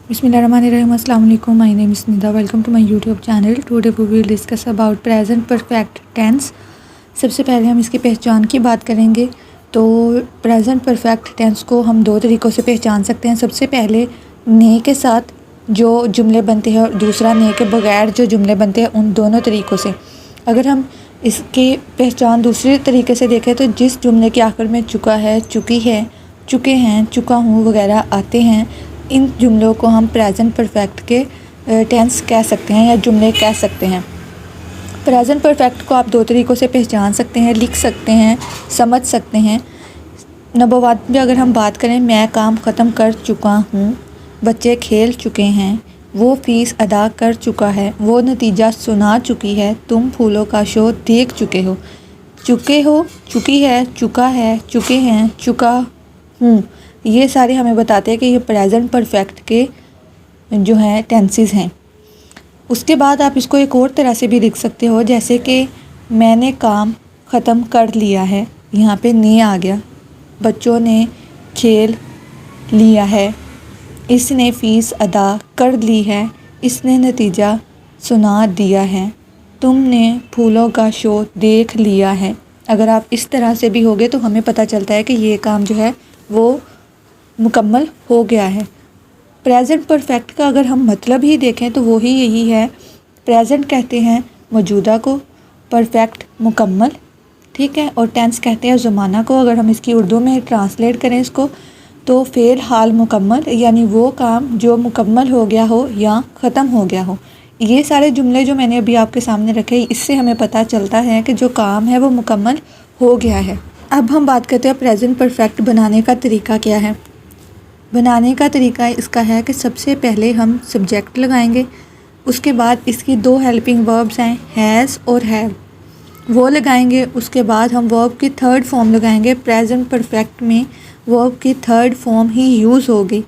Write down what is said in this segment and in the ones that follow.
Bismillahirrahmanirrahim. Assalamu alaikum. My name is Nida. Welcome to my YouTube channel. Today we will discuss about present perfect tense. सबसे पहले हम इसकी पहचान की बात करेंगे। तो प्रेजेंट परफेक्ट टेंस को हम दो तरीक़ों से पहचान सकते हैं। सबसे पहले ने के साथ जो जुमले बनते हैं और दूसरा ने के बगैर जो जुमले बनते हैं, उन दोनों तरीक़ों से। अगर हम इसकी पहचान दूसरे तरीके से देखें तो जिस जुमले के आखिर में चुका है, चुकी है, चुके हैं, चुका हूँ वगैरह आते हैं, इन जुमलों को हम प्रेजेंट परफेक्ट के टेंस कह सकते हैं या जुमले कह सकते हैं। प्रेजेंट परफेक्ट को आप दो तरीक़ों से पहचान सकते हैं, लिख सकते हैं, समझ सकते हैं। नंबर 1 में अगर हम बात करें, मैं काम ख़त्म कर चुका हूँ, बच्चे खेल चुके हैं, वो फ़ीस अदा कर चुका है, वो नतीजा सुना चुकी है, तुम फूलों का शो देख चुके हो, चुकी है, चुका है, चुके हैं, चुका हूँ। ये सारे हमें बताते हैं कि ये प्रेजेंट परफेक्ट के जो हैं टेंसेस हैं। उसके बाद आप इसको एक और तरह से भी लिख सकते हो, जैसे कि मैंने काम ख़त्म कर लिया है, यहाँ पे ने आ गया। बच्चों ने खेल लिया है, इसने फ़ीस अदा कर ली है, इसने नतीजा सुना दिया है, तुमने फूलों का शो देख लिया है। अगर आप इस तरह से भी होगे तो हमें पता चलता है कि ये काम जो है वो मुकम्मल हो गया है। प्रेजेंट परफेक्ट का अगर हम मतलब ही देखें तो वो ही यही है। प्रेजेंट कहते हैं मौजूदा को, परफेक्ट मुकम्मल, ठीक है, और टेंस कहते हैं ज़माना को। अगर हम इसकी उर्दू में ट्रांसलेट करें इसको तो फ़ेल हाल मुकम्मल, यानी वो काम जो मुकम्मल हो गया हो या ख़त्म हो गया हो। ये सारे जुमले जो मैंने अभी आपके सामने रखे, इससे हमें पता चलता है कि जो काम है वो मुकम्मल हो गया है। अब हम बात करते हैं प्रेजेंट परफेक्ट बनाने का तरीका क्या है। बनाने का तरीका इसका है कि सबसे पहले हम सब्जेक्ट लगाएंगे, उसके बाद इसकी दो हेल्पिंग वर्ब्स हैं हैज़ और हैव, वो लगाएंगे। उसके बाद हम वर्ब की थर्ड फॉर्म लगाएंगे। प्रेजेंट परफेक्ट में वर्ब की थर्ड फॉर्म ही यूज़ होगी।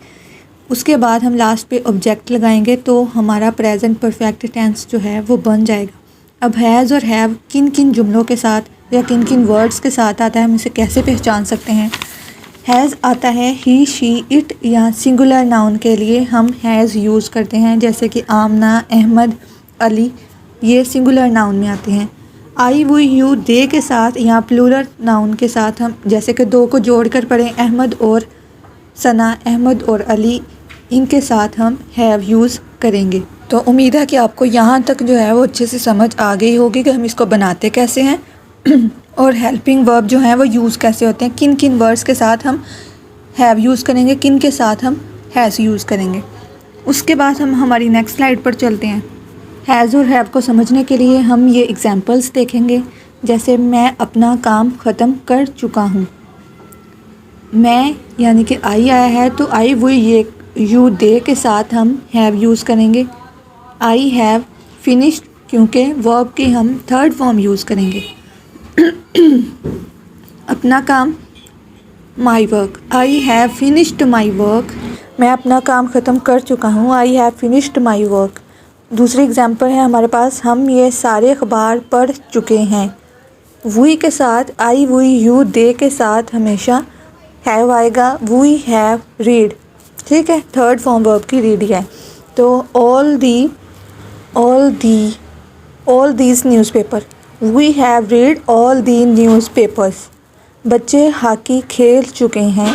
उसके बाद हम लास्ट पे ऑब्जेक्ट लगाएंगे तो हमारा प्रेजेंट परफेक्ट टेंस जो है वो बन जाएगा। अब हैज़ और हैव किन किन जुमलों के साथ या किन किन वर्ड्स के साथ आता है, हम इसे कैसे पहचान सकते हैं। हैज़ आता है ही, शी, इट या सिंगुलर नाउन के लिए हम हैज़ यूज़ करते हैं, जैसे कि आमना, अहमद, अली, ये सिंगुलर नाउन में आते हैं। आई, वो, यू, दे के साथ या प्लूरल नाउन के साथ हम जैसे कि दो को जोड़कर पढ़ें, अहमद और सना, अहमद और अली, इनके साथ हम हैव यूज़ करेंगे। तो उम्मीद है कि आपको यहाँ तक जो है वो अच्छे से समझ आ गई होगी कि हम इसको बनाते कैसे हैं और हेल्पिंग वर्ब जो हैं वो यूज़ कैसे होते हैं, किन किन वर्ड्स के साथ हम हैव यूज़ करेंगे, किन के साथ हम हैज़ यूज़ करेंगे। उसके बाद हम हमारी नेक्स्ट स्लाइड पर चलते हैं। हैज़ और हैव को समझने के लिए हम ये एग्जांपल्स देखेंगे, जैसे मैं अपना काम ख़त्म कर चुका हूँ। मैं यानी कि आई आया है तो आई, वो, ये, यू, दे के साथ हम हैव यूज़ करेंगे। आई हैव फिनिश्ड, क्योंकि वर्ब की हम थर्ड फॉर्म यूज़ करेंगे। अपना काम, my work, I have finished my work, मैं अपना काम ख़त्म कर चुका हूँ, I have finished my work. दूसरी एग्जांपल है हमारे पास, हम ये सारे अखबार पढ़ चुके हैं। वी के साथ आई, वी, यू, दे के साथ हमेशा हैव आएगा। वी हैव रीड, ठीक है, थर्ड फॉर्म वर्ब की रीड है। तो all these newspaper, we have read all the newspapers. बच्चे हॉकी खेल चुके हैं।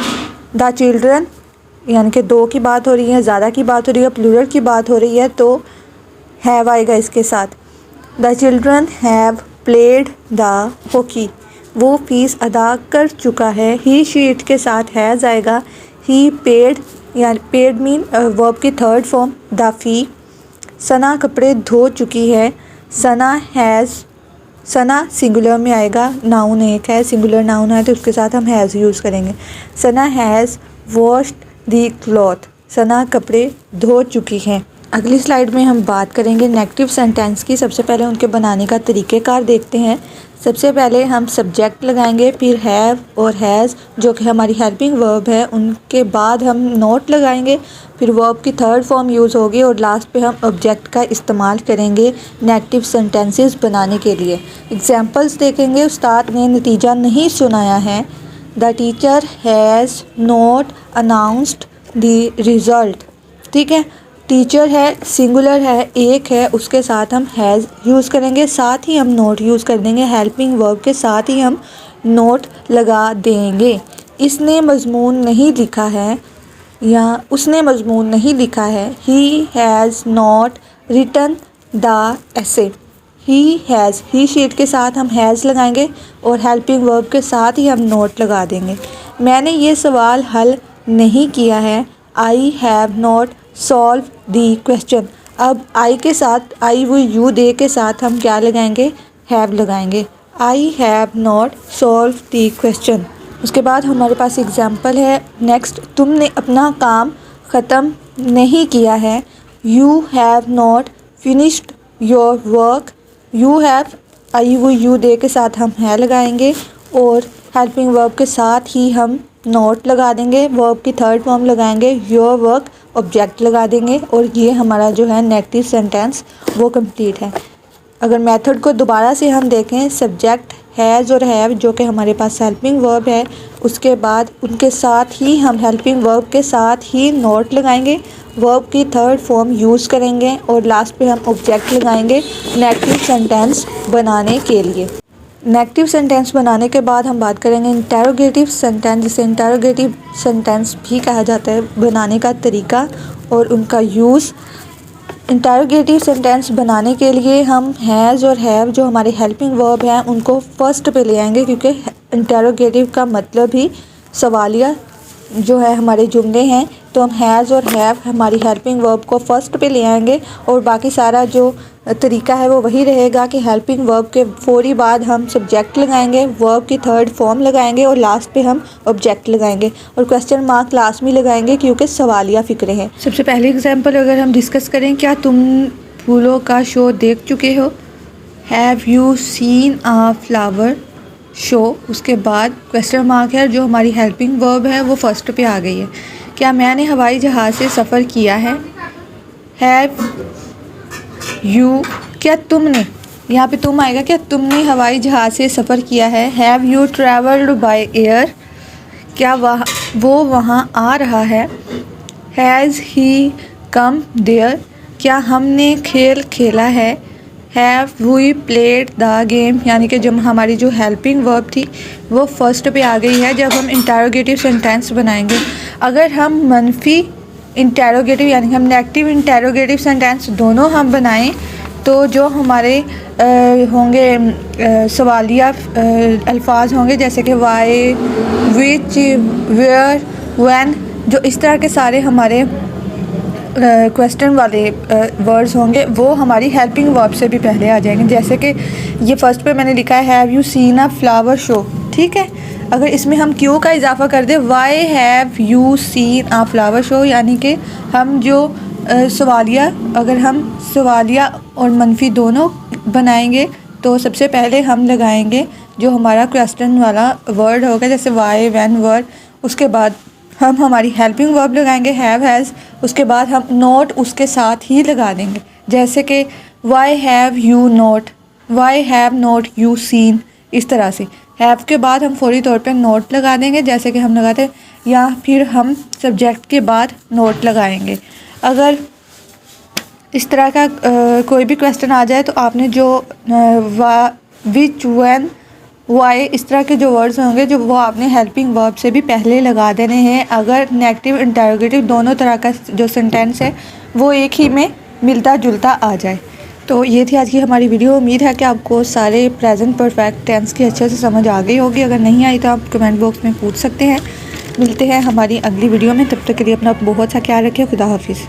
द चिल्ड्रन, यानी कि दो की बात हो रही है, ज़्यादा की बात हो रही है, प्लूरल की बात हो रही है तो हैव आएगा इसके साथ। The children have played the hockey, वो फ़ीस अदा कर चुका है। ही, शी, इट के साथ हैज़ आएगा। ही पेड, या पेड मीन वर्ब की थर्ड फॉर्म द फी। सना कपड़े धो चुकी है। सना सिंगुलर में आएगा, नाउन एक है, सिंगुलर नाउन है तो उसके साथ हम हैज़ यूज़ करेंगे। सना हैज़ वॉश्ड दी क्लॉथ, सना कपड़े धो चुकी है। अगली स्लाइड में हम बात करेंगे नेगेटिव सेंटेंस की। सबसे पहले उनके बनाने का तरीक़ेकार देखते हैं। सबसे पहले हम सब्जेक्ट लगाएंगे, फिर हैव और हैज़ जो कि हमारी हेल्पिंग वर्ब है, उनके बाद हम नोट लगाएंगे, फिर वर्ब की थर्ड फॉर्म यूज़ होगी और लास्ट पे हम ऑब्जेक्ट का इस्तेमाल करेंगे नेगेटिव सेंटेंसेस बनाने के लिए। एग्जांपल्स देखेंगे। उस्ताद ने नतीजा नहीं सुनाया है। The teacher has not announced the result. ठीक है। टीचर है, सिंगुलर है, एक है, उसके साथ हम हैज़ यूज़ करेंगे, साथ ही हम नोट यूज़ कर देंगे। हेल्पिंग वर्ब के साथ ही हम नोट लगा देंगे। इसने मज़मून नहीं लिखा है या उसने मज़मून नहीं लिखा है। He has not written the essay. He has, ही शीट के साथ हम हैज़ लगाएंगे और हेल्पिंग वर्ब के साथ ही हम नोट लगा देंगे। मैंने ये सवाल हल नहीं किया है। I have not solve the question. अब आई के साथ, आई वो यू दे के साथ हम क्या लगाएंगे, हैव लगाएंगे। I have not solve the question. उसके बाद हमारे पास एग्जाम्पल है नेक्स्ट, तुमने अपना काम ख़त्म नहीं किया है। You have not finished your work. You have, I वो यू दे के साथ हम है लगाएंगे और हेल्पिंग वर्ब के साथ ही हम नोट लगा देंगे। वर्ब की थर्ड फॉर्म लगाएंगे, योर वर्क, ऑब्जेक्ट लगा देंगे और ये हमारा जो है नेगेटिव सेंटेंस वो कंप्लीट है। अगर मेथड को दोबारा से हम देखें, सब्जेक्ट हैज़ और हैव जो कि हमारे पास हेल्पिंग वर्ब है, उसके बाद उनके साथ ही हम हेल्पिंग वर्ब के साथ ही नोट लगाएंगे, वर्ब की थर्ड फॉर्म यूज़ करेंगे और लास्ट पे हम ऑब्जेक्ट लगाएंगे नेगेटिव सेंटेंस बनाने के लिए। नेगेटिव सेंटेंस बनाने के बाद हम बात करेंगे इंटरोगेटिव सेंटेंस, जिसे इंटरोगेटिव सेंटेंस भी कहा जाता है, बनाने का तरीका और उनका यूज़। इंटरोगेटिव सेंटेंस बनाने के लिए हम हैज़ और हैव जो हमारे हेल्पिंग वर्ब हैं उनको फर्स्ट पे ले आएंगे, क्योंकि इंटरोगेटिव का मतलब ही सवालिया जो है हमारे जुमले हैं। तो हम हैज़ और हैव हमारी हेल्पिंग वर्ब को फर्स्ट पे ले आएंगे और बाकी सारा जो तरीका है वो वही रहेगा कि हेल्पिंग वर्ब के फौरी बाद हम सब्जेक्ट लगाएंगे, वर्ब की थर्ड फॉर्म लगाएंगे और लास्ट पे हम ऑब्जेक्ट लगाएंगे और क्वेश्चन मार्क लास्ट में लगाएंगे क्योंकि सवालिया फ़िक्रे हैं। सबसे पहले एग्जांपल अगर हम डिस्कस करें, क्या तुम फूलों का शो देख चुके हो। Have you seen a flower show. उसके बाद क्वेश्चन मार्क है, जो हमारी हेल्पिंग वर्ब है वो फर्स्ट पे आ गई है। क्या मैंने हवाई जहाज़ से सफ़र किया है। हैव यू, क्या तुमने, यहाँ पे तुम आएगा, क्या तुमने हवाई जहाज़ से सफ़र किया है। Have you travelled by air. क्या वो वहाँ आ रहा है। Has he come there. क्या हमने खेल खेला है। Have we played the game, यानी कि जब हमारी जो हेल्पिंग वर्ब थी वो फर्स्ट पे आ गई है जब हम इंटरोगेटिव सेंटेंस बनाएंगे। अगर हम मनफी इंटरोगेटिव यानी हम नेगेटिव इंटरोगेटिव सेंटेंस दोनों हम बनाएं तो जो हमारे होंगे सवालिया अल्फाज होंगे, जैसे कि वाई, विच, वेयर, व्हेन, जो इस तरह के सारे हमारे क्वेश्चन वाले वर्ड्स होंगे वो हमारी हेल्पिंग वर्ब से भी पहले आ जाएंगे। जैसे कि ये फर्स्ट पे मैंने लिखा है have you seen a flower show, ठीक है। अगर इसमें हम क्यों का इजाफा कर दें, why have you seen a flower show, यानी कि हम जो सवालिया, अगर हम सवालिया और मनफी दोनों बनाएंगे तो सबसे पहले हम लगाएंगे जो हमारा क्वेश्चन वाला वर्ड होगा, जैसे वाई, व्हेन, वर। उसके बाद हम हमारी हेल्पिंग वर्ब लगाएंगे हैव, हैज़। उसके बाद हम नोट उसके साथ ही लगा देंगे, जैसे कि why have you note, why have note you seen. इस तरह से हैव के बाद हम फौरी तौर पे नोट लगा देंगे, जैसे कि हम लगाते हैं, या फिर हम सब्जेक्ट के बाद नोट लगाएंगे। अगर इस तरह का कोई भी क्वेश्चन आ जाए तो आपने जो विच, व्हेन, वाई, इस तरह के जो वर्ड्स होंगे जो वो आपने हेल्पिंग वर्ब से भी पहले लगा देने हैं। अगर नेगेटिव इंटरोगेटिव दोनों तरह का जो सेंटेंस है वो एक ही में मिलता जुलता आ जाए। तो ये थी आज की हमारी वीडियो। उम्मीद है कि आपको सारे प्रेजेंट परफेक्ट टेंस की अच्छे से समझ आ गई होगी। अगर नहीं आई तो आप कमेंट बॉक्स में पूछ सकते हैं। मिलते हैं हमारी अगली वीडियो में, तब तक के लिए अपना बहुत सा ख्याल रखिए। खुदा हाफिज़।